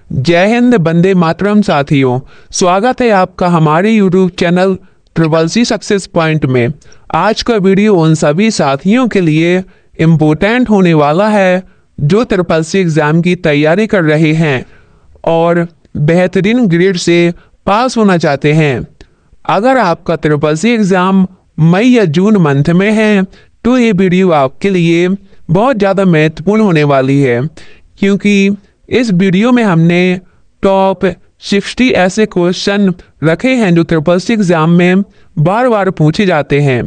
जय हिंद, वंदे मातरम साथियों। स्वागत है आपका हमारे YouTube channel triple C success point में। आज का वीडियो उन सभी साथियों के लिए इम्पोर्टेंट होने वाला है जो ट्रिपल सी एग्ज़ाम की तैयारी कर रहे हैं और बेहतरीन ग्रेड से पास होना चाहते हैं। अगर आपका ट्रिपल सी एग्ज़ाम मई या जून मंथ में है तो ये वीडियो आपके लिए बहुत ज़्यादा महत्वपूर्ण होने वाली है, क्योंकि इस वीडियो में हमने टॉप 60 ऐसे क्वेश्चन रखे हैं जो ट्रिपल सी एग्ज़ाम में बार बार पूछे जाते हैं।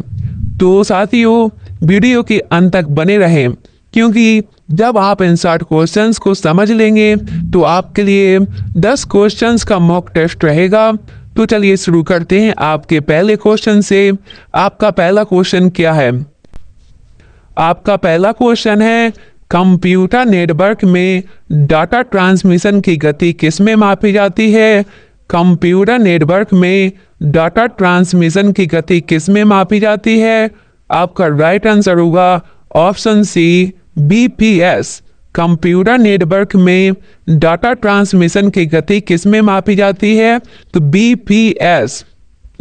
तो साथियों, वीडियो के अंत तक बने रहें, क्योंकि जब आप इन 60 क्वेश्चंस को समझ लेंगे तो आपके लिए 10 क्वेश्चंस का मॉक टेस्ट रहेगा। तो चलिए शुरू करते हैं आपके पहले क्वेश्चन से। आपका पहला क्वेश्चन क्या है? आपका पहला क्वेश्चन है, कंप्यूटर नेटवर्क में डाटा ट्रांसमिशन की गति किसमें मापी जाती है? कंप्यूटर नेटवर्क में डाटा ट्रांसमिशन की गति किसमें मापी जाती है? आपका राइट आंसर होगा option C, BPS. Computer network में डाटा ट्रांसमिशन की गति किसमें मापी जाती है? तो BPS.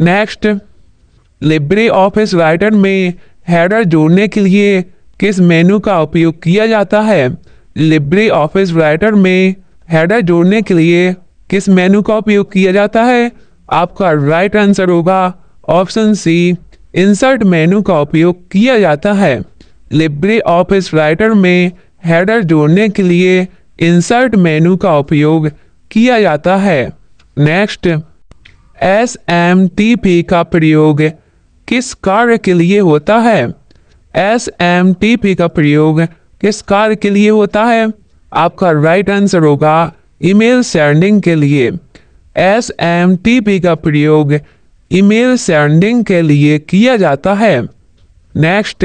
Next, LibreOffice writer में हेडर जोड़ने के लिए किस मेनू का उपयोग किया जाता है? लिब्रे ऑफिस राइटर में हेडर जोड़ने के लिए किस मेनू का उपयोग किया जाता है? आपका राइट आंसर होगा ऑप्शन सी, इंसर्ट मेनू का उपयोग किया जाता है। लिब्रे ऑफिस राइटर में हेडर जोड़ने के लिए इंसर्ट मेनू का उपयोग किया जाता है। नेक्स्ट, एसएमटीपी का प्रयोग किस कार्य के लिए होता है? एसएमटीपी का प्रयोग किस कार्य के लिए होता है? आपका राइट आंसर होगा ईमेल सेंडिंग के लिए। एसएमटीपी का प्रयोग ईमेल सेंडिंग के लिए किया जाता है। नेक्स्ट,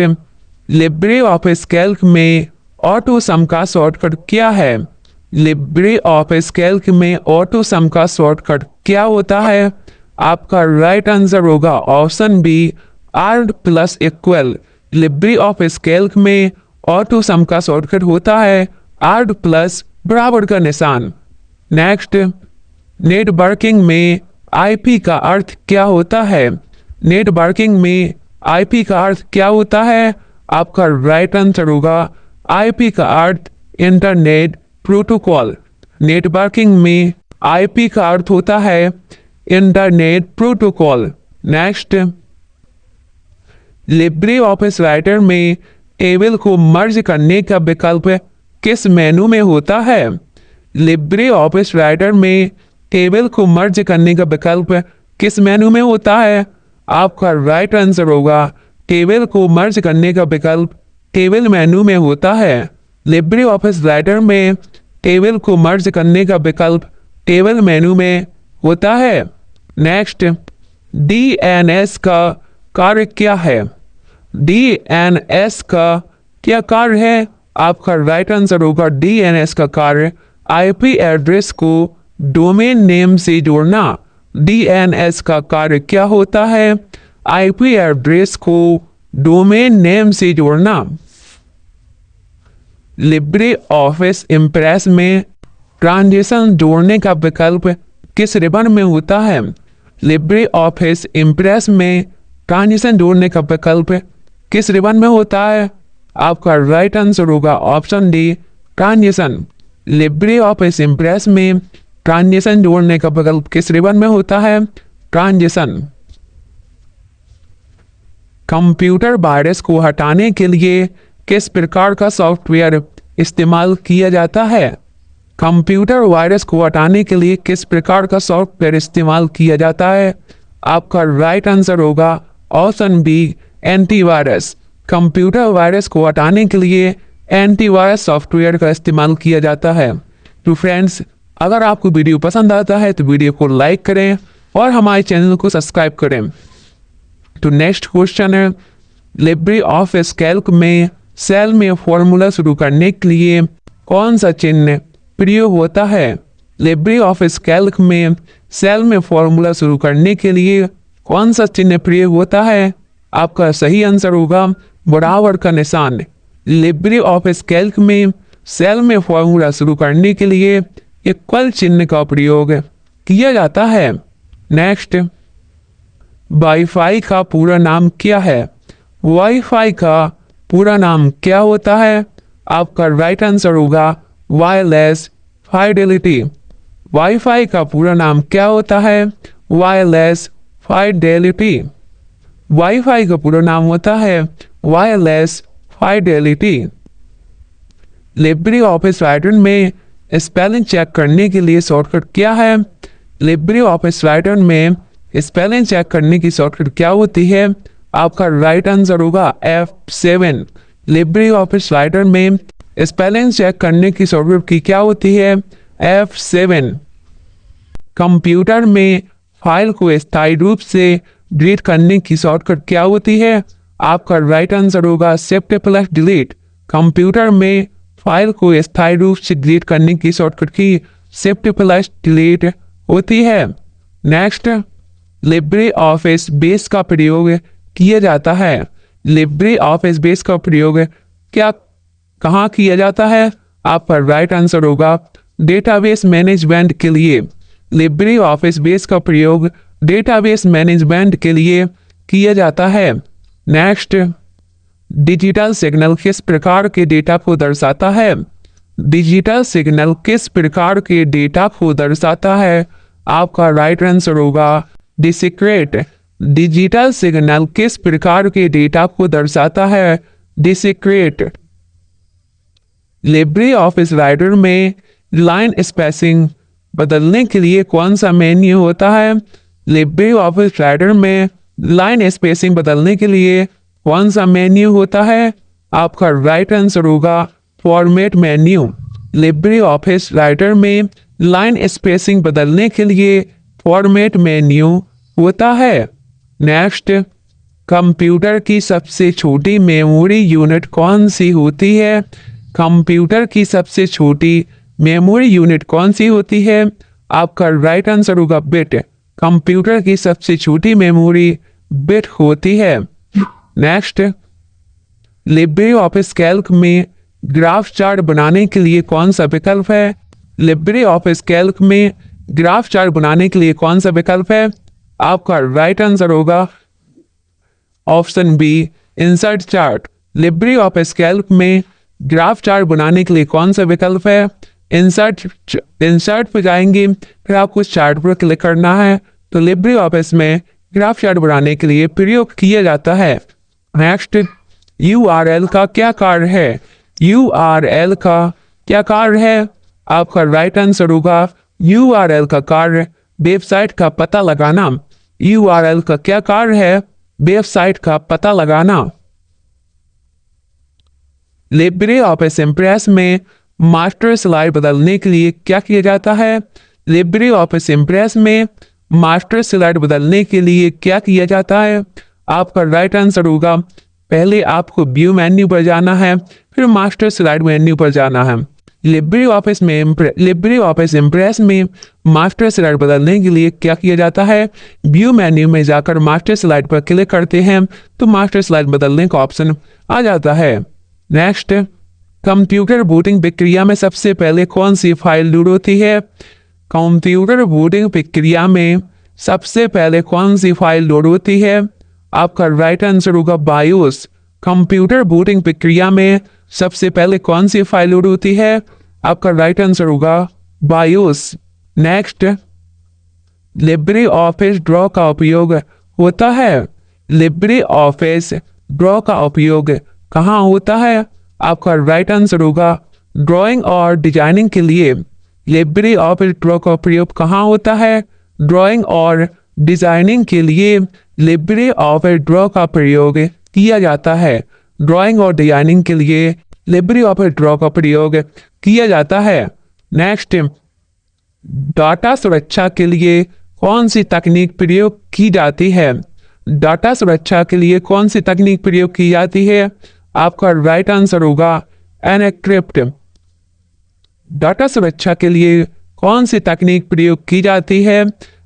लिब्रे ऑफिस कैल्क में ऑटो सम का शॉर्टकट क्या है? लिब्रे ऑफिस कैल्क में ऑटो सम का शॉर्टकट क्या होता है? आपका राइट आंसर होगा option B, R plus equal. LibreOffice Calc में ऑटो सम का शॉर्टकट होता है आर प्लस बराबर का निशान। नेक्स्ट, नेटवर्किंग में आईपी का अर्थ क्या होता है? नेटवर्किंग में आईपी का अर्थ क्या होता है? आपका राइट आंसर होगा आईपी का अर्थ इंटरनेट प्रोटोकॉल। नेटवर्किंग में आईपी का अर्थ होता है internet protocol. Next, LibreOffice writer में टेबल को मर्ज करने का विकल्प किस मेनू में होता है? लिब्रे ऑफिस राइटर में टेबल को मर्ज करने का विकल्प किस मेनू में होता है? आपका राइट आंसर होगा टेबल को मर्ज करने का विकल्प टेबल मेनू में होता है। लिब्रे ऑफिस राइटर में टेबल को मर्ज करने का विकल्प टेबल मेनू में होता है। नेक्स्ट, डीएनएस का कार्य क्या है? डीएनएस का क्या कार्य है? आपका राइट आंसर होगा डीएनएस का कार्य आईपी एड्रेस को डोमेन नेम से जोड़ना। डीएनएस का कार्य क्या होता है? आईपी एड्रेस को डोमेन नेम से जोड़ना। लिब्रे ऑफिस इम्प्रेस में ट्रांजिशन जोड़ने का विकल्प किस रिबन में होता है? लिब्रे ऑफिस इम्प्रेस में ट्रांजिशन जोड़ने का विकल्प किस रिबन में होता है? आपका राइट आंसर होगा option D, transition. Libre office Impress में ट्रांजिशन जोड़ने का विकल्प किस रिबन में होता है? ट्रांजिशन। कंप्यूटर वायरस को हटाने के लिए किस प्रकार का सॉफ्टवेयर इस्तेमाल किया जाता है? कंप्यूटर वायरस को हटाने के लिए किस प्रकार का सॉफ्टवेयर इस्तेमाल किया जाता है? आपका राइट आंसर होगा option B, antivirus. Computer virus को हटाने के लिए एंटीवायरस सॉफ्टवेयर का इस्तेमाल किया जाता है। तो फ्रेंड्स, अगर आपको वीडियो पसंद आता है तो वीडियो को लाइक करें और हमारे चैनल को सब्सक्राइब करें। तो नेक्स्ट क्वेश्चन है, लिब्रे ऑफिस कैल्क में सेल में फॉर्मूला शुरू करने के लिए कौन सा चिन्ह प्रयोग होता है? लिब्रे ऑफिस कैल्क में सेल में फॉर्मूला शुरू करने के लिए कौन सा चिन्ह प्रयोग होता है? आपका सही आंसर होगा बराबर का निशान। लिब्रे ऑफिस कैल्क में सेल में फॉर्मूला शुरू करने के लिए इक्वल चिन्ह का प्रयोग किया जाता है। नेक्स्ट, वाईफाई का पूरा नाम क्या है? वाईफाई का पूरा नाम क्या होता है? आपका राइट आंसर होगा वायरलेस फाइडेलिटी। वाईफाई का पूरा नाम क्या होता है? Wireless fidelity. वाईफाई का पूरा नाम होता है wireless fidelity. Libre office writer में स्पेलिंग चेक करने के लिए शॉर्टकट क्या है? लिब्रे ऑफिस राइटर में स्पेलिंग चेक करने की शॉर्टकट क्या होती है? आपका राइट आंसर होगा F7। लिब्रे ऑफिस राइटर में स्पेलिंग चेक करने की शॉर्टकट की क्या होती है? F7। कंप्यूटर में फाइल को स्थायी रूप से डिलीट करने की शॉर्टकट क्या होती है? आपका राइट आंसर होगा Shift+Delete। कंप्यूटर में फाइल को स्थायी रूप से डिलीट करने की शॉर्टकट की Shift+Delete होती है। नेक्स्ट, लिब्रे ऑफिस बेस का प्रयोग किया जाता है। लिब्रे ऑफिस बेस का प्रयोग कहाँ किया जाता है? आपका राइट आंसर होगा डेटाबेस मैनेजमेंट के लिए। लिब्रे ऑफिस बेस का प्रयोग डेटाबेस मैनेजमेंट के लिए किया जाता है। नेक्स्ट, डिजिटल सिग्नल किस प्रकार के डेटा को दर्शाता है? डिजिटल सिग्नल किस प्रकार के डेटा को दर्शाता है? आपका राइट आंसर होगा डिस्क्रीट। डिजिटल सिग्नल किस प्रकार के डेटा को दर्शाता है? डिस्क्रीट। लिब्रे ऑफिस राइटर में लाइन स्पेसिंग बदलने के लिए कौन सा मेन्यू होता है? लिब्रे ऑफिस राइटर में लाइन स्पेसिंग बदलने के लिए कौन सा मेन्यू होता है? आपका राइट आंसर होगा format menu. Libre office writer में लाइन स्पेसिंग बदलने के लिए फॉर्मेट मेन्यू होता है। नेक्स्ट, कंप्यूटर की सबसे छोटी मेमोरी यूनिट कौन सी होती है? कंप्यूटर की सबसे छोटी मेमोरी यूनिट कौन सी होती है? आपका राइट आंसर होगा बिट। कंप्यूटर की सबसे छोटी मेमोरी बिट होती है। नेक्स्ट, लिब्रे ऑफिस कैल्क में ग्राफ चार्ट बनाने के लिए कौन सा विकल्प है? लिब्रे ऑफिस कैल्क में ग्राफ चार्ट बनाने के लिए कौन सा विकल्प है? आपका राइट आंसर होगा option B, insert chart. LibreOffice Calc में ग्राफ चार्ट बनाने के लिए कौन सा विकल्प है? इंसर्ट पे जाएंगे, फिर आपको उस चार्ट पर क्लिक करना है। तो लिब्रे ऑफिस में ग्राफ चार्ट बनाने के लिए प्रयोग किया जाता है। नेक्स्ट, URL का क्या कार्य है? URL का क्या कार्य है? आपका राइट आंसर होगा URL का कार्य वेबसाइट का पता लगाना। URL का क्या कार्य है? वेबसाइट का पता लगाना। लिब्रे ऑफिस इम्प्रेस में मास्टर स्लाइड बदलने के लिए क्या किया जाता है? लिब्रे ऑफिस इम्प्रेस में मास्टर स्लाइड बदलने के लिए क्या किया जाता है? आपका राइट आंसर होगा पहले आपको व्यू मेन्यू पर जाना है, फिर मास्टर स्लाइड मेन्यू पर जाना है। लिब्रे ऑफिस इम्प्रेस में मास्टर स्लाइड बदलने के लिए क्या किया जाता है? व्यू मेन्यू में जाकर मास्टर स्लाइड पर क्लिक करते हैं तो मास्टर स्लाइड बदलने का ऑप्शन आ जाता है। नेक्स्ट, कंप्यूटर बूटिंग प्रक्रिया में सबसे पहले कौन सी फाइल लोड होती है? कंप्यूटर बूटिंग प्रक्रिया में सबसे पहले कौन सी फाइल लोड होती है? आपका राइट आंसर होगा बायोस। कंप्यूटर बूटिंग प्रक्रिया में सबसे पहले कौन सी फाइल लोड होती है? आपका राइट आंसर होगा BIOS. Next, Libre office draw का उपयोग होता है। लिब्रे ऑफिस ड्रॉ का उपयोग कहाँ होता है? आपका राइट आंसर होगा ड्राइंग और डिजाइनिंग के लिए। लिब्रे ऑफिस ड्रॉ का प्रयोग कहाँ होता है? ड्राइंग और डिजाइनिंग के लिए लिब्रे ऑफिस ड्रॉ का प्रयोग किया जाता है। ड्राइंग और डिजाइनिंग के लिए लिब्रे ऑफिस ड्रॉ का प्रयोग किया जाता है। नेक्स्ट, डाटा सुरक्षा के लिए कौन सी तकनीक प्रयोग की जाती है? डाटा सुरक्षा के लिए कौन सी तकनीक प्रयोग की जाती है? आपका राइट आंसर होगा एनक्रिप्ट। डाटा सुरक्षा के लिए कौन सी तकनीक प्रयोग की जाती है?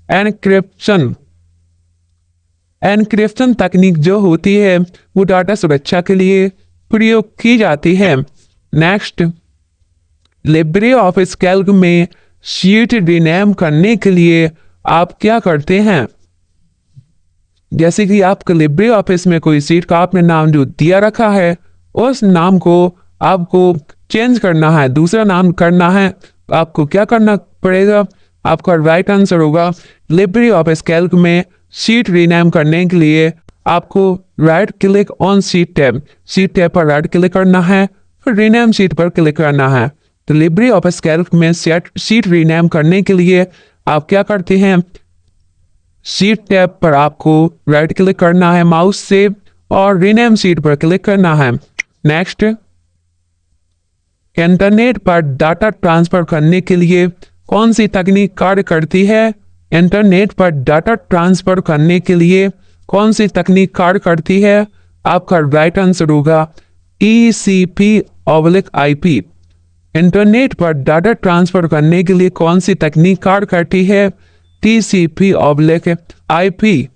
एनक्रिप्शन। एनक्रिप्शन तकनीक जो होती है वो डाटा सुरक्षा के लिए प्रयोग की जाती है। नेक्स्ट, लिब्रे ऑफिस कैल्क में शीट रीनेम करने के लिए आप क्या करते हैं? जैसे कि आपके लिब्रे ऑफिस में कोई सीट का आपने नाम जो दिया रखा है, उस नाम को आपको चेंज करना है, दूसरा नाम करना है, आपको क्या करना पड़ेगा? आपका राइट आंसर होगा लिब्रे ऑफिस कैल्क में शीट रीनेम करने के लिए आपको right click on sheet tab पर राइट क्लिक करना है, फिर रीनेम शीट पर क्लिक करना है। तो लिब्रे ऑफिस कैल्क में शीट रीनेम करने के लिए आप क्या करते हैं? शीट टैब पर आपको राइट क्लिक करना है माउस से और रीनेम शीट पर क्लिक करना है। नेक्स्ट, इंटरनेट पर डाटा ट्रांसफर करने के लिए कौन सी तकनीक कार्य करती है? इंटरनेट पर डाटा ट्रांसफर करने के लिए कौन सी तकनीक कार्य करती है? आपका राइट आंसर होगा TCP/IP। इंटरनेट पर डाटा ट्रांसफर करने के लिए कौन सी तकनीक कार्य करती है? TCP/IP।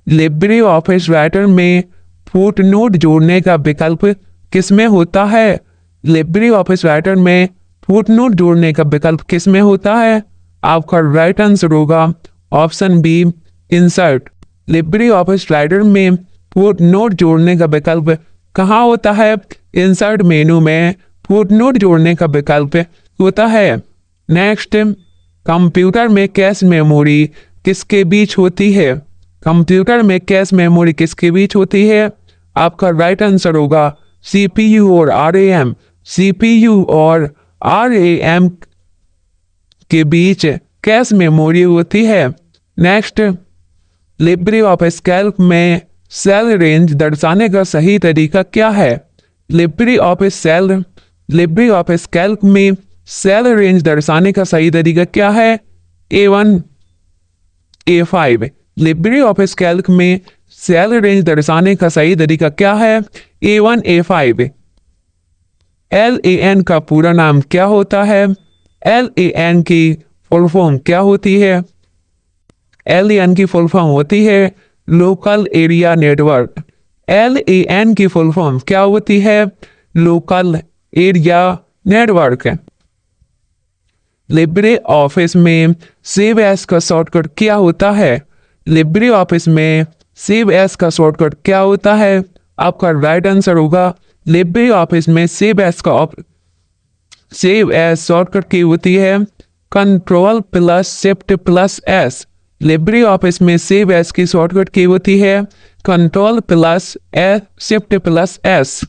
लिब्रे ऑफिस राइटर में फुटनोट जोड़ने का विकल्प किसमें होता है? लिब्रे ऑफिस राइटर में फुटनोट जोड़ने का विकल्प किसमें होता है? आपका राइट आंसर होगा option B, insert. LibreOffice writer में फुटनोट जोड़ने का विकल्प कहाँ होता है? इंसर्ट मेनू में फुटनोट जोड़ने का विकल्प होता है। नेक्स्ट, कंप्यूटर में कैश मेमोरी किसके बीच होती है? कंप्यूटर में कैश मेमोरी किसके बीच होती है? आपका राइट आंसर होगा CPU और RAM। CPU और RAM के बीच कैश मेमोरी होती है। नेक्स्ट, लिब्रे ऑफिस कैल्क में सेल रेंज दर्शाने का सही तरीका क्या है? लिब्रे ऑफिस कैल्क में सेल रेंज दर्शाने का सही तरीका क्या है? A1 A5। Libre office Calc में सेल रेंज दर्शाने का सही तरीका क्या है? A1 A5। LAN का पूरा नाम क्या होता है? LAN की फुल फॉर्म क्या होती है? LAN की फुल फॉर्म होती है लोकल एरिया नेटवर्क। LAN की फुल फॉर्म क्या होती है? Local area network. Libre office में सेव एज का शॉर्टकट क्या होता है? लिब्रे ऑफिस में सेव एज का शॉर्टकट क्या होता है? आपका राइट आंसर होगा लिब्रे ऑफिस में सेव एज शॉर्टकट की होती है Ctrl+Shift+S। लिब्रे ऑफिस में सेव एज की शॉर्टकट की होती है Ctrl+Shift+S।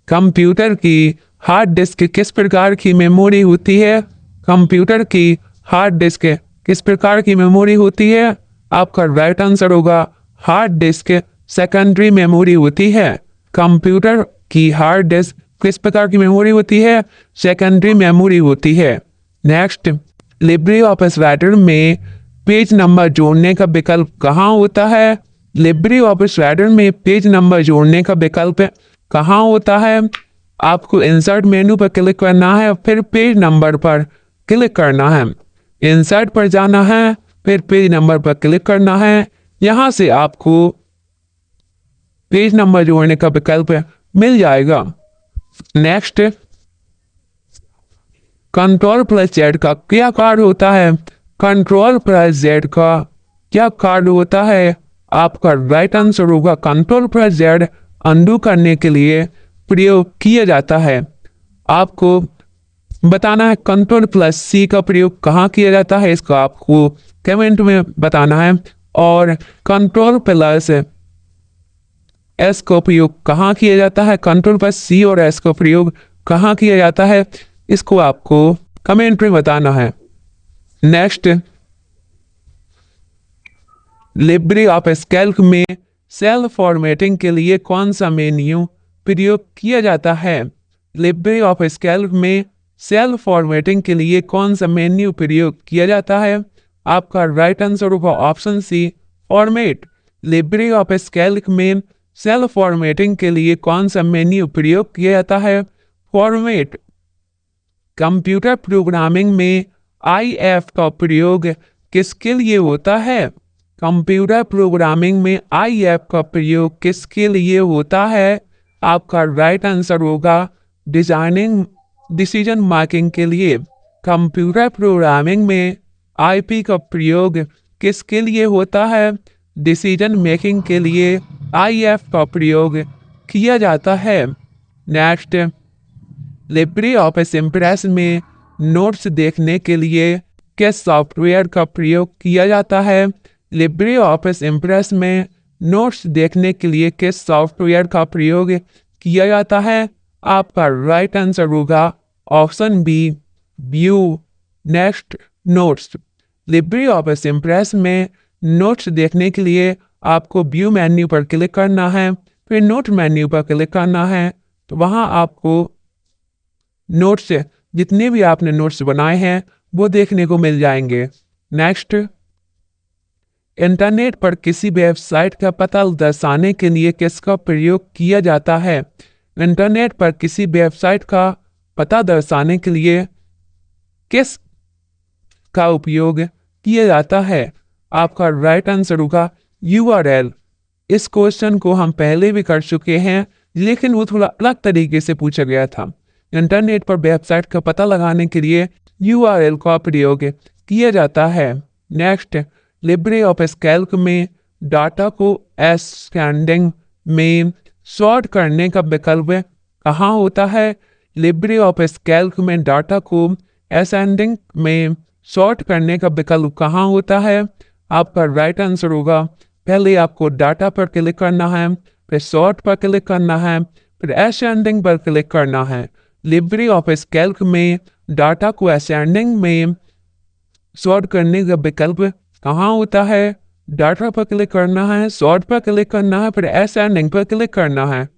कंप्यूटर की हार्ड डिस्क किस प्रकार की मेमोरी होती है? कंप्यूटर की हार्ड डिस्क किस प्रकार की मेमोरी होती है? आपका राइट आंसर होगा हार्ड डिस्क सेकेंडरी मेमोरी होती है। कंप्यूटर की हार्ड डिस्क किस प्रकार की मेमोरी होती है? सेकेंडरी मेमोरी होती है। नेक्स्ट, लिब्रे ऑफिस राइटर में पेज नंबर जोड़ने का विकल्प कहाँ होता है? लिब्रे ऑफिस राइटर में पेज नंबर जोड़ने का विकल्प कहाँ होता है? आपको इंसर्ट मेनू पर क्लिक करना है, फिर पेज नंबर पर क्लिक करना है। इंसर्ट पर जाना है, फिर पेज नंबर पर क्लिक करना है। यहाँ से आपको पेज नंबर जोड़ने का विकल्प मिल जाएगा। नेक्स्ट, Ctrl+Z का क्या कार्य होता है? Ctrl+Z का क्या कार्य होता है? आपका राइट आंसर होगा Ctrl+Z अंडू करने के लिए प्रयोग किया जाता है। आपको बताना है Ctrl+C का प्रयोग कहाँ किया जाता है, इसको आपको कमेंट में बताना है। और Ctrl+S का प्रयोग कहाँ किया जाता है, Ctrl+C और S का प्रयोग कहाँ किया जाता है, इसको आपको कमेंट में बताना है। नेक्स्ट, लिब्रे ऑफिस कैल्क में सेल फॉर्मेटिंग के लिए कौन सा मेन्यू प्रयोग किया जाता है? लिब्रे ऑफिस कैल्क में सेल फॉर्मेटिंग के लिए कौन सा मेन्यू प्रयोग किया जाता है? आपका राइट आंसर होगा option C, format. LibreOffice Calc में सेल फॉर्मेटिंग के लिए कौन सा मेन्यू प्रयोग किया जाता है? फॉर्मेट। कंप्यूटर प्रोग्रामिंग में IF का प्रयोग किसके लिए होता है? कंप्यूटर प्रोग्रामिंग में IF का प्रयोग किसके लिए होता है? आपका राइट आंसर होगा डिजाइनिंग डिसीजन मेकिंग के लिए। कंप्यूटर प्रोग्रामिंग में आईपी का प्रयोग किसके लिए होता है? डिसीजन मेकिंग के लिए आईएफ का प्रयोग किया जाता है। नेक्स्ट, लिब्रे ऑफिस इम्प्रेस में नोट्स देखने के लिए किस सॉफ्टवेयर का प्रयोग किया जाता है? लिब्रे ऑफिस इम्प्रेस में नोट्स देखने के लिए किस सॉफ्टवेयर का प्रयोग किया जाता है? आपका राइट आंसर होगा option B, view. Next, notes. LibreOffice Impress में नोट्स देखने के लिए आपको व्यू मेन्यू पर क्लिक करना है, फिर नोट मेन्यू पर क्लिक करना है, तो वहाँ आपको नोट्स, जितने भी आपने नोट्स बनाए हैं वो देखने को मिल जाएंगे। नेक्स्ट, इंटरनेट पर किसी वेबसाइट का पता दर्शाने के लिए किसका प्रयोग किया जाता है? इंटरनेट पर किसी वेबसाइट का पता दर्शाने के लिए किस का उपयोग किया जाता है? आपका राइट आंसर होगा URL। इस क्वेश्चन को हम पहले भी कर चुके हैं, लेकिन वो थोड़ा अलग तरीके से पूछा गया था। इंटरनेट पर वेबसाइट का पता लगाने के लिए URL का प्रयोग किया जाता है। नेक्स्ट, लिब्रे ऑफिस कैल्क में डाटा को असेंडिंग में सॉर्ट करने का विकल्प कहाँ होता है? लिब्रे ऑफिस कैल्क में डाटा को असेंडिंग में सॉर्ट करने का विकल्प कहाँ होता है? आपका राइट आंसर होगा, पहले आपको डाटा पर क्लिक करना है, फिर सॉर्ट पर क्लिक करना है, फिर असेंडिंग पर क्लिक करना है। लिब्रे ऑफिस कैल्क में डाटा को असेंडिंग में सॉर्ट करने का विकल्प कहाँ होता है? डाटा पर क्लिक करना है, सॉर्ट पर क्लिक करना है, फिर असेंडिंग पर क्लिक करना है।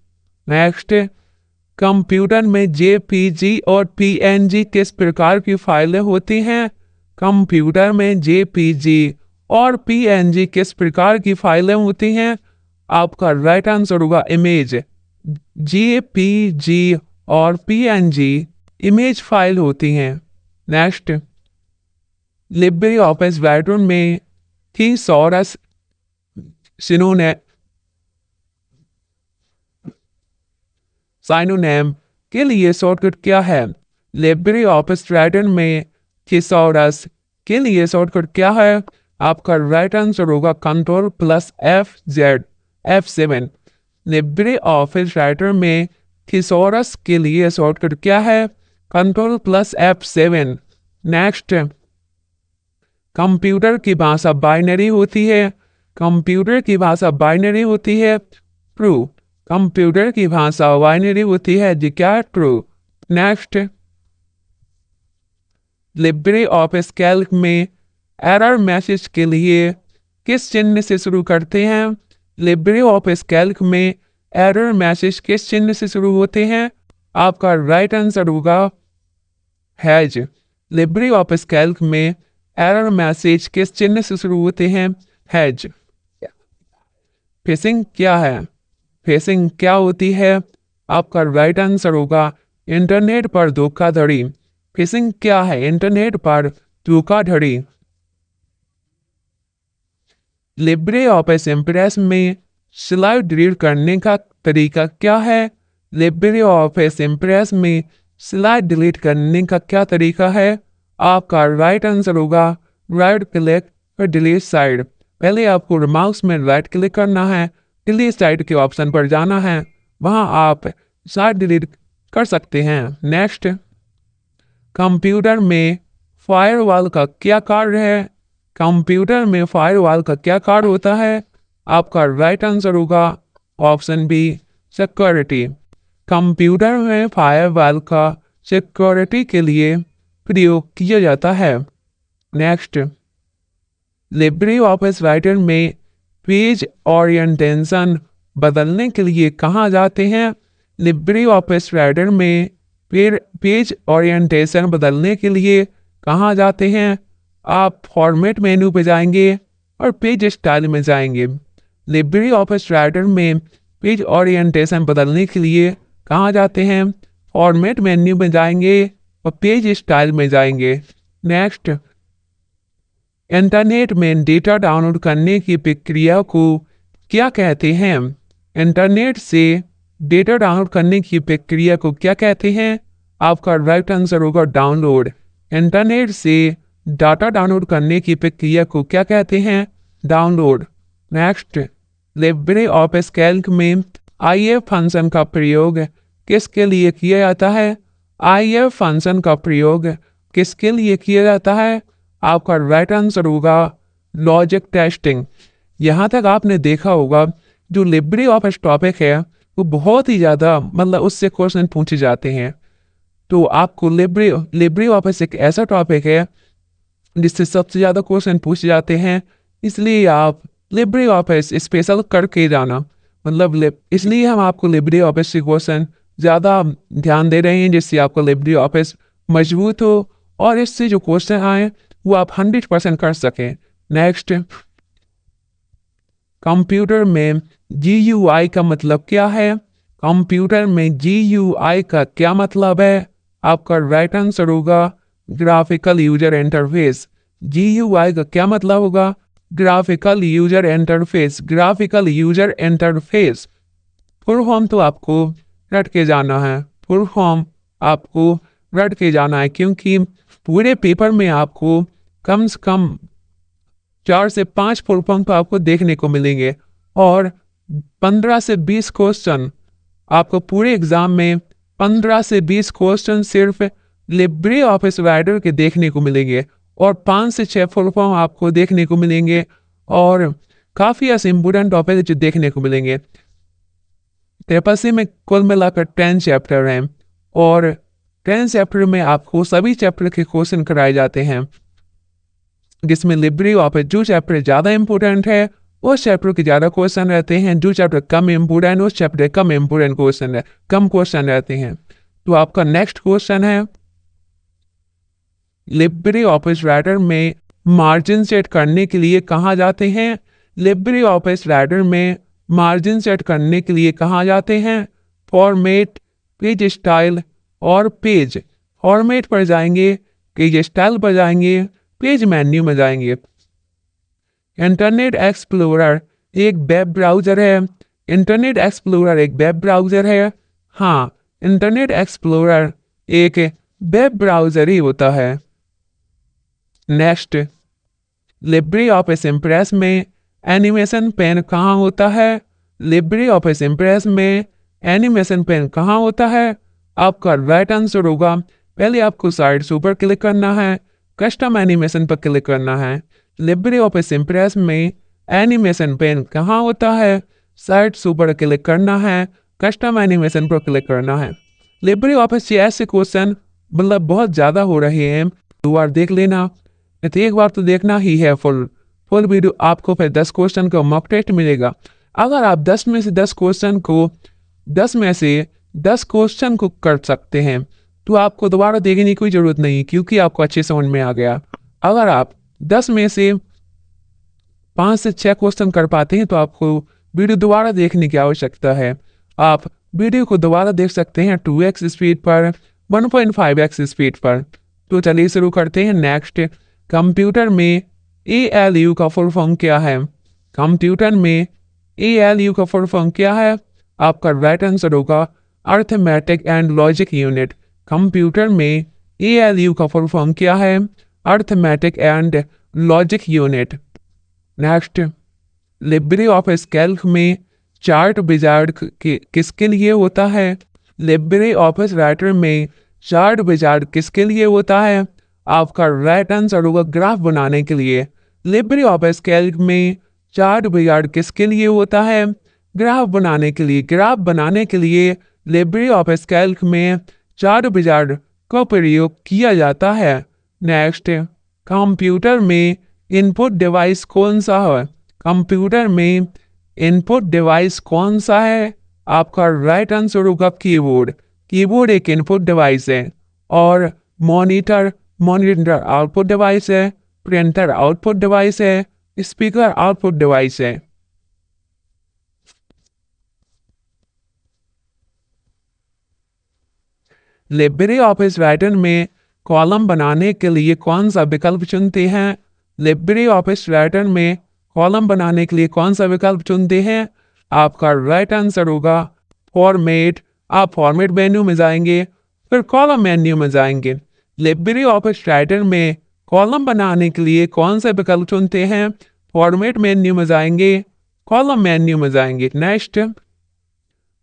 नेक्स्ट, कंप्यूटर में JPG और PNG किस प्रकार की फाइलें होती हैं? कंप्यूटर में JPG और PNG किस प्रकार की फाइलें होती हैं? आपका राइट आंसर होगा इमेज। JPG और PNG इमेज फाइल होती हैं। नेक्स्ट, लिब्रे ऑफिस राइटर में थिसॉरस साइनोनिम के लिए शॉर्टकट क्या है? लिब्रे ऑफिस राइटर में थिसॉरस के लिए शॉर्टकट क्या है? आपका राइट आंसर होगा Ctrl+F7। लिब्रे ऑफिस राइटर में थिसॉरस के लिए शॉर्टकट क्या है? Ctrl+F7। नेक्स्ट, कंप्यूटर की भाषा बाइनरी होती है। कंप्यूटर की भाषा बाइनरी होती है, ट्रू। कंप्यूटर की भाषा बाइनरी होती है, जी क्या? True. Next, LibreOffice Calc में एरर मैसेज के लिए किस चिन्ह से शुरू करते हैं? लिब्रे ऑफिस कैल्क में एरर मैसेज किस चिन्ह से शुरू होते हैं? आपका राइट आंसर होगा हैज। लिब्रे ऑफिस कैल्क में एरर मैसेज किस चिन्ह से शुरू होते हैं? हैज। फिशिंग क्या है? फिशिंग क्या होती है? आपका राइट आंसर होगा इंटरनेट पर धोखाधड़ी। फिशिंग क्या है? इंटरनेट पर धोखाधड़ी। लिब्रे ऑफिस इम्प्रेस में स्लाइड डिलीट करने का तरीका क्या है? लिब्रे ऑफिस इम्प्रेस में स्लाइड डिलीट करने का क्या तरीका है? आपका राइट आंसर होगा राइट क्लिक और डिलीट साइड। पहले आपको माउस में राइट क्लिक करना है, डिलीट साइड के ऑप्शन पर जाना है, वहां आप साइड डिलीट कर सकते हैं। नेक्स्ट, कंप्यूटर में फायरवॉल का क्या कार्य है? कंप्यूटर में फायरवॉल का क्या कार्य होता है? आपका राइट आंसर होगा ऑप्शन बी, सिक्योरिटी। कंप्यूटर में फायरवॉल का सिक्योरिटी के लिए प्रयोग किया जाता है। नेक्स्ट, लिब्रे ऑफिस राइटर में पेज ओरिएंटेशन बदलने के लिए कहाँ जाते हैं? लिब्रे ऑफिस राइटर में पेज ओरिएंटेशन बदलने के लिए कहाँ जाते हैं? आप फॉर्मेट मेनू पे जाएंगे और पेज स्टाइल में जाएंगे। लिब्रे ऑफिस राइटर में पेज ओरिएंटेशन बदलने के लिए कहाँ जाते हैं? फॉर्मेट मेन्यू में जाएंगे और पेज स्टाइल में जाएंगे। नेक्स्ट, इंटरनेट में डेटा डाउनलोड करने की प्रक्रिया को क्या कहते हैं? इंटरनेट से डेटा डाउनलोड करने की प्रक्रिया को क्या कहते हैं? आपका राइट आंसर होगा डाउनलोड। इंटरनेट से डाटा डाउनलोड करने की प्रक्रिया को क्या कहते हैं? Download. Next, LibreOffice Calc में IF फंक्शन का प्रयोग किसके लिए किया जाता है? IF फंक्शन का प्रयोग किसके लिए किया जाता है? आपका राइट आंसर होगा लॉजिक टेस्टिंग। यहाँ तक आपने देखा होगा जो लिब्रे ऑफिस टॉपिक है वो बहुत ही ज़्यादा मतलब उससे क्वेश्चन पूछे जाते हैं। तो आपको लिब्रे ऑफिस एक ऐसा टॉपिक है जिससे सबसे ज़्यादा क्वेश्चन पूछे जाते हैं, इसलिए आप लिब्रे ऑफिस स्पेशल करके जाना। मतलब इसलिए हम आपको लिब्रे ऑफिस से क्वेश्चन ज़्यादा ध्यान दे रहे हैं जिससे आपका लिब्रे ऑफिस मजबूत हो और इससे जो क्वेश्चन आए वो आप 100% कर सकें। नेक्स्ट, कंप्यूटर में GUI का मतलब क्या है? कंप्यूटर में GUI का क्या मतलब है? आपका राइट आंसर होगा ग्राफिकल यूजर इंटरफेस। GUI का क्या मतलब होगा? Graphical user interface. Graphical user interface full form तो आपको रट के जाना है। फुल फॉर्म आपको रट के जाना है क्योंकि पूरे पेपर में आपको कम से कम 4 से 5 फुल फॉर्म तो आपको देखने को मिलेंगे और 15 से 20 क्वेश्चन आपको पूरे एग्जाम में 15 से 20 क्वेश्चन सिर्फ लिब्रे ऑफिस राइटर के देखने को मिलेंगे और 5 से 6 फुल फॉर्म आपको देखने को मिलेंगे और काफ़ी ऐसे इम्पोर्टेंट टॉपिक जो देखने को मिलेंगे। त्रिपासी में कुल मिलाकर 10 चैप्टर हैं और 10 चैप्टर में आपको सभी चैप्टर के क्वेश्चन कराए जाते हैं जिसमें लिब्रे ऑफिस जो चैप्टर ज़्यादा इंपॉर्टेंट है उस चैप्टर के ज़्यादा क्वेश्चन रहते हैं, जो चैप्टर कम इम्पोर्टेंट उस चैप्टर कम इम्पोर्टेंट कम क्वेश्चन रहते हैं। तो आपका नेक्स्ट क्वेश्चन है, लिब्रे ऑफिस राइटर में मार्जिन सेट करने के लिए कहाँ जाते हैं? लिब्रे ऑफिस राइटर में मार्जिन सेट करने के लिए कहाँ जाते हैं? फॉर्मेट, पेज स्टाइल और पेज। फॉर्मेट पर जाएंगे, पेज स्टाइल पर जाएंगे, पेज मेन्यू में जाएंगे। इंटरनेट एक्सप्लोरर एक वेब ब्राउज़र है। इंटरनेट एक्सप्लोरर एक वेब ब्राउज़र है। हाँ, इंटरनेट एक्सप्लोरर एक वेब ब्राउज़र ही होता है। नेक्स्ट, लिब्रे ऑफिस इम्प्रेस में एनिमेशन पेन कहाँ होता है? लिब्रे ऑफिस इम्प्रेस में एनिमेशन पेन कहाँ होता है? आपका राइट आंसर होगा, पहले आपको साइड्स ऊपर क्लिक करना है, कस्टम एनिमेशन पर क्लिक करना है। लिब्रे ऑफिस इम्प्रेस में एनिमेशन पेन कहाँ होता है? साइड्स ऊपर क्लिक करना है, कस्टम एनिमेशन पर क्लिक करना है। लिब्रे ऑफिस से ऐसे क्वेश्चन मतलब बहुत ज़्यादा हो रहे हैं, 2 बार देख लेना, तो एक बार तो देखना ही है फुल वीडियो। आपको फिर 10 क्वेश्चन का मॉक टेस्ट मिलेगा। अगर आप 10 में से 10 क्वेश्चन को कर सकते हैं तो आपको दोबारा देखने की कोई ज़रूरत नहीं क्योंकि आपको अच्छे समझ में आ गया। अगर आप 10 में से 5 से 6 क्वेश्चन कर पाते हैं तो आपको वीडियो दोबारा देखने की आवश्यकता है। आप वीडियो को दोबारा देख सकते हैं 2x स्पीड पर, 1.5x स्पीड पर। तो चलिए शुरू करते हैं। नेक्स्ट, कंप्यूटर में ALU का फुल फॉर्म क्या है? कंप्यूटर में ALU का फुल फॉर्म क्या है? आपका राइट आंसर होगा arithmetic and logic unit. Computer में ALU का फुल फॉर्म क्या है? Arithmetic and logic unit. Next, LibreOffice Calc में चार्ट विजार्ड किसके लिए होता है? लिब्रे ऑफिस राइटर में चार्ट विजार्ड किसके लिए होता है? आपका राइट आंसर होगा ग्राफ बनाने के लिए। लिब्रे ऑफिस कैल्क में चार्ट विजार्ड किसके लिए होता है? ग्राफ बनाने के लिए। ग्राफ बनाने के लिए लिब्रे ऑफिस कैल्क में चार्ट विजार्ड का प्रयोग किया जाता है। नेक्स्ट, कंप्यूटर में इनपुट डिवाइस कौन सा है? कंप्यूटर में इनपुट डिवाइस कौन सा है? आपका राइट आंसर होगा कीबोर्ड। कीबोर्ड एक इनपुट डिवाइस है और मॉनिटर आउटपुट डिवाइस है, प्रिंटर आउटपुट डिवाइस है, स्पीकर आउटपुट डिवाइस है। लिब्रे ऑफिस राइटर में कॉलम बनाने के लिए कौन सा विकल्प चुनते हैं? लिब्रे ऑफिस राइटर में कॉलम बनाने के लिए कौन सा विकल्प चुनते हैं? आपका राइट आंसर होगा फॉर्मेट। आप फॉर्मेट मेन्यू में जाएंगे, फिर कॉलम मेन्यू में जाएंगे। लिब्रे ऑफिस राइटर में कॉलम बनाने के लिए कौन सा विकल्प चुनते हैं? फॉर्मेट मेन्यू में जाएंगे, कॉलम मेन्यू में जाएंगे। नेक्स्ट,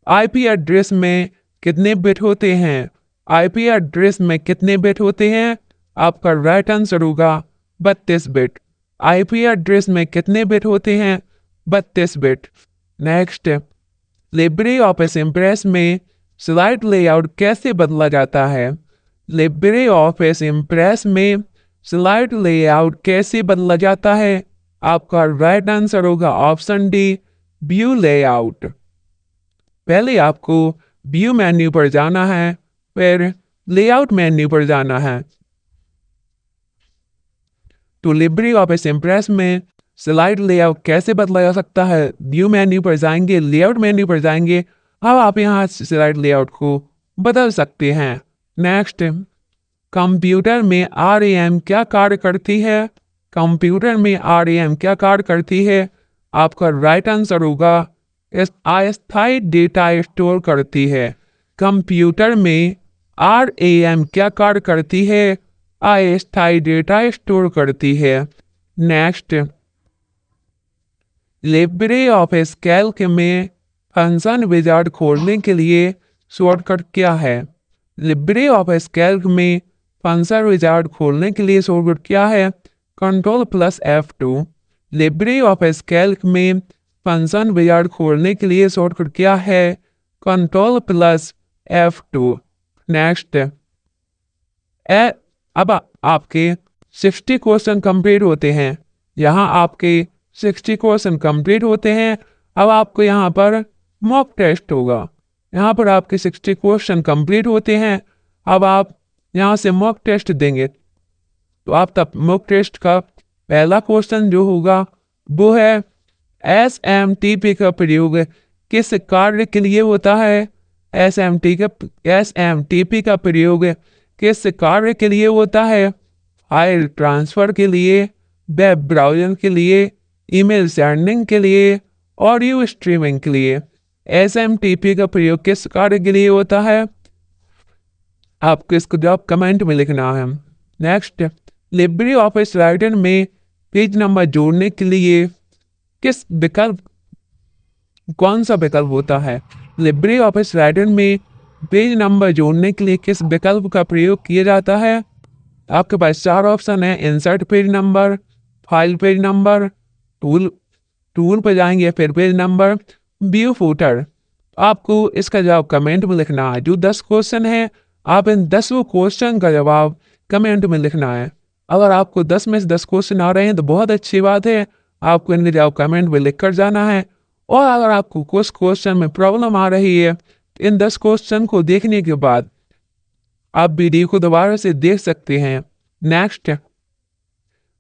आईपी एड्रेस में कितने बिट होते हैं? आईपी एड्रेस में कितने बिट होते हैं? आपका राइट आंसर होगा 32 बिट। आईपी एड्रेस में कितने बिट होते हैं? 32 bit. Next, LibreOffice Impress में स्लाइड लेआउट कैसे बदला जाता है? लिब्रे ऑफिस इम्प्रेस में स्लाइड लेआउट कैसे बदला जाता है? आपका राइट आंसर होगा ऑप्शन डी, व्यू लेआउट। पहले आपको व्यू मेन्यू पर जाना है, फिर लेआउट मेन्यू पर जाना है। तो लिब्रे ऑफिस इम्प्रेस में स्लाइड लेआउट कैसे बदला जा सकता है? व्यू मेन्यू पर जाएंगे, लेआउट मेन्यू पर जाएंगे। अब आप यहाँ स्लाइड लेआउट को बदल सकते हैं। नेक्स्ट, कंप्यूटर में आरएएम क्या कार्य करती है? कंप्यूटर में आरएएम क्या कार्य करती है? आपका राइट आंसर होगा अस्थायी डेटा स्टोर करती है। कंप्यूटर में आरएएम क्या कार्य करती है? अस्थायी डेटा स्टोर करती है। नेक्स्ट, लिब्रे ऑफिस कैल्क में फंक्शन विजार्ड खोलने के लिए शॉर्टकट क्या है? लिब्रे ऑफिस कैल्क में फंक्शन विजार्ड खोलने के लिए शॉर्टकट क्या है? Ctrl+F2। लिब्रे ऑफिस कैल्क में फंक्शन विजार्ड खोलने के लिए शॉर्टकट क्या है? Ctrl+F2। नेक्स्ट, अब आपके 60 क्वेश्चन कंप्लीट होते हैं। यहाँ आपके 60 क्वेश्चन कंप्लीट होते हैं। अब आपको यहाँ पर मॉक टेस्ट होगा। यहाँ पर आपके 60 क्वेश्चन कंप्लीट होते हैं। अब आप यहाँ से मॉक टेस्ट देंगे। तो आप तब मॉक टेस्ट का पहला क्वेश्चन जो होगा वो है SMTP का प्रयोग किस कार्य के लिए होता है? SMTP का प्रयोग किस कार्य के लिए होता है? फाइल ट्रांसफर के लिए, वेब ब्राउजिंग के लिए, ईमेल सेंडिंग के लिए, ऑडियो स्ट्रीमिंग के लिए। SMTP का प्रयोग किस कार्य के लिए होता है? आपको इसको जवाब कमेंट में लिखना है। नेक्स्ट, लिब्रे ऑफिस राइटर में पेज नंबर जोड़ने के लिए किस विकल्प कौन सा विकल्प होता है? लिब्रे ऑफिस राइटर में पेज नंबर जोड़ने के लिए किस विकल्प का प्रयोग किया जाता है? आपके पास 4 ऑप्शन है, insert page number, file page number, tool पर जाएंगे, फिर पेज नंबर, व्यू फुटर। आपको इसका जवाब कमेंट में लिखना है। जो 10 क्वेश्चन है, आप इन 10 क्वेश्चन का जवाब कमेंट में लिखना है। अगर आपको 10 में से 10 क्वेश्चन आ रहे हैं तो बहुत अच्छी बात है। आपको इनके जवाब कमेंट में लिख कर जाना है। और अगर आपको कुछ क्वेश्चन में प्रॉब्लम आ रही है, इन 10 क्वेश्चन को देखने के बाद आप वीडियो को दोबारा से देख सकते हैं। नेक्स्ट,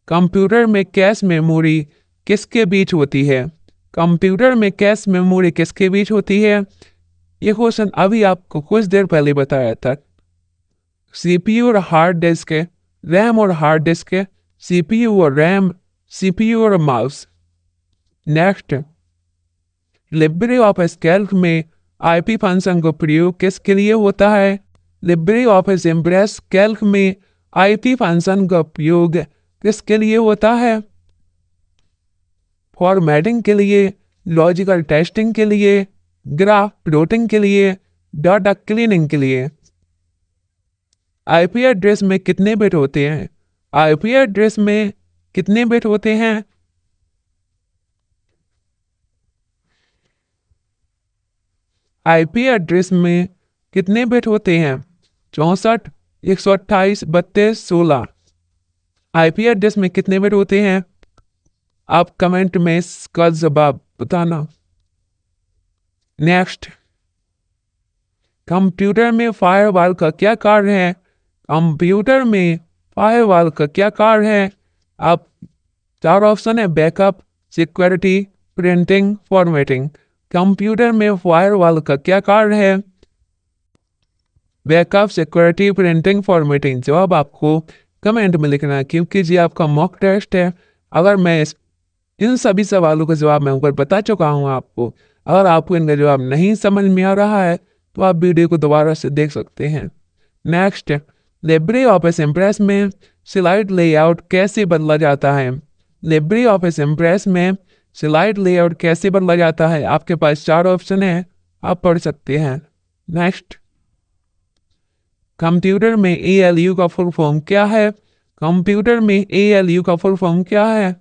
कंप्यूटर में कैश मेमोरी किसके बीच होती है? कंप्यूटर में कैश मेमोरी किसके बीच होती है? ये क्वेश्चन अभी आपको कुछ देर पहले बताया था। CPU और हार्ड डिस्क, रैम और हार्ड डिस्क, CPU और रैम, CPU और mouse. Next, LibreOffice Calc में आईपी फंक्शन का प्रयोग किसके लिए होता है? लिब्रे ऑफिस इम्प्रेस कैल्क में आईपी फंक्शन का प्रयोग किसके लिए होता है? फॉर्मेटिंग के लिए, लॉजिकल टेस्टिंग के लिए, ग्राफ प्लॉटिंग के लिए, डाटा क्लीनिंग के लिए। आईपी एड्रेस में कितने बिट होते हैं? आईपी एड्रेस में कितने बिट होते हैं? आईपी एड्रेस में कितने बिट होते हैं? 64, 128, 32, 16। आईपी एड्रेस में कितने बिट होते हैं? आप कमेंट में इसका जवाब बताना। नेक्स्ट, कंप्यूटर में फायरवॉल का क्या कार्य है? कंप्यूटर में फायरवॉल का क्या कार्य है? आप 4 ऑप्शन है, backup, security, printing, formatting. Computer में फायरवॉल का क्या कार्य है? Backup, security, printing, formatting. जवाब आपको कमेंट में लिखना है, क्योंकि जी आपका मॉक टेस्ट है। अगर मैं इन सभी सवालों का जवाब मैं ऊपर बता चुका हूं आपको। अगर आपको इनका जवाब नहीं समझ में आ रहा है तो आप वीडियो को दोबारा से देख सकते हैं। नेक्स्ट, लिब्रे ऑफिस इम्प्रेस में स्लाइड लेआउट कैसे बदला जाता है। लिब्रे ऑफिस इम्प्रेस में स्लाइड लेआउट कैसे बदला जाता है, आपके पास 4 ऑप्शन है, आप पढ़ सकते हैं। नेक्स्ट, कंप्यूटर में ALU का फुल फॉर्म क्या है। कंप्यूटर में ALU का फुल फॉर्म क्या है,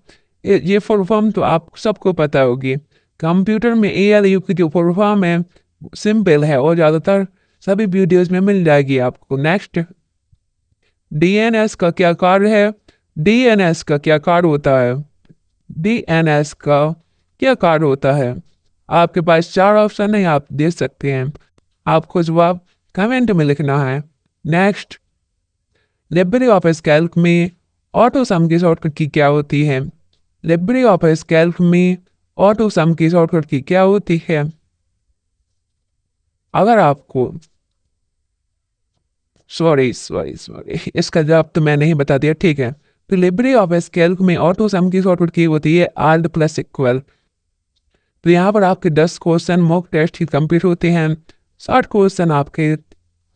ये फुल फॉर्म तो आप सबको पता होगी। कंप्यूटर में ALU की जो फुल फॉर्म है सिंपल है और ज़्यादातर सभी वीडियोस में मिल जाएगी आपको। नेक्स्ट, DNS का क्या कार्य है। DNS का क्या कार्य होता है। DNS का क्या कार्य होता है, आपके पास 4 ऑप्शन है, आप दे सकते हैं, आपको जवाब कमेंट में लिखना है। नेक्स्ट, लिब्रे ऑफिस कैल्क में ऑटो सम की शॉर्टकट की क्या होती है। लिब्रे ऑफिस कैल्क में ऑटो सम की शॉर्टकट की क्या होती है। अगर आपको सॉरी इसका जवाब तो मैं नहीं बता दिया, ठीक है। तो लिब्रे ऑफिस कैल्क में ऑटो सम की शॉर्टकट की होती है ALT प्लस इक्वल। तो यहाँ पर आपके 10 क्वेश्चन मॉक टेस्ट ही कंप्लीट होते हैं, 60 क्वेश्चन आपके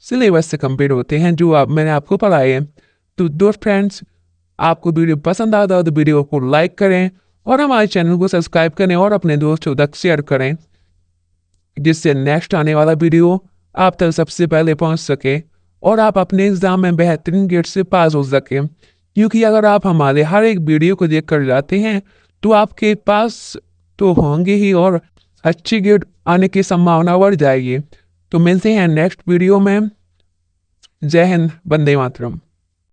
सिलेबस से कंप्लीट होते हैं जो मैंने आपको पढ़ाए हैं। तो दोस्त फ्रेंड्स, आपको वीडियो पसंद आता हो तो वीडियो को लाइक करें और हमारे चैनल को सब्सक्राइब करें और अपने दोस्तों तक शेयर करें, जिससे नेक्स्ट आने वाला वीडियो आप तक सबसे पहले पहुंच सके और आप अपने एग्जाम में बेहतरीन ग्रेड से पास हो सके। क्योंकि अगर आप हमारे हर एक वीडियो को देख कर जाते हैं तो आपके पास तो होंगे ही और अच्छी ग्रेड आने की संभावना बढ़ जाएगी। तो मिलते हैं नेक्स्ट वीडियो में। जय हिंद, वंदे मातरम।